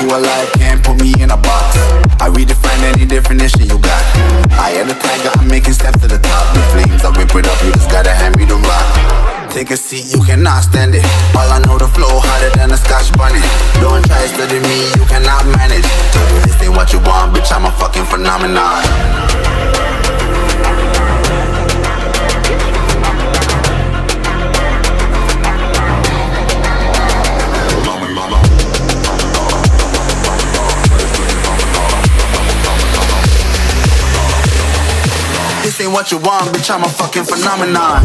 alive, can't put me in a box. I redefine any definition you got. I am the tiger, I'm making steps to the top. The flames, I whip it up, you just gotta hand me the rock. Take a seat, you cannot stand it. All I know, the flow harder than a Scotch bunny. Don't try studying me, you cannot manage. This ain't what you want, bitch, I'm a fucking phenomenon. This ain't what you want, bitch, I'm a fucking phenomenon.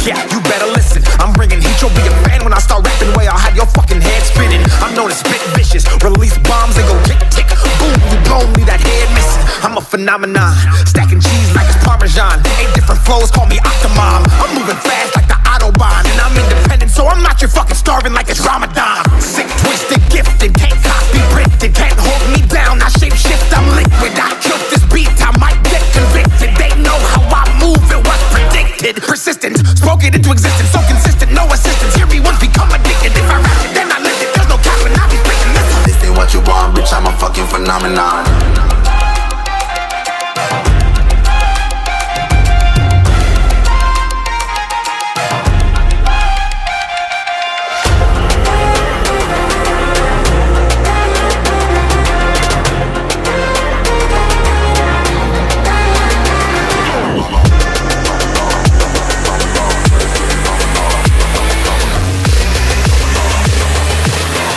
Yeah, you better listen. I'm bringing heat, you'll be a fan when I start rapping. Way I'll have your fucking head spinning. I'm known as spit vicious, release bombs and go tick tick. Boom, you blown me that head missing. I'm a phenomenon, stacking cheese like it's Parmesan. 8 different flows, call me Octomom. I'm moving fast like the Autobahn, and I'm independent, so I'm not your fucking starving like it's Ramadan. Sick, twisted, gifted, can't copy, printed, can't hold me down. I shape shift, I'm liquid. I killed this beat, I might get convicted. They know how I move, it was predicted. Persistent, spoke it into existence, so consistent, no assistance. Hear me once, become addicted. If I rap it, then I live it. There's no cap and I'll be breaking this. This ain't what you want, bitch, I'm a fucking phenomenon.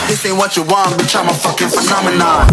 This ain't what you want, bitch, I'm a fucking phenomenon.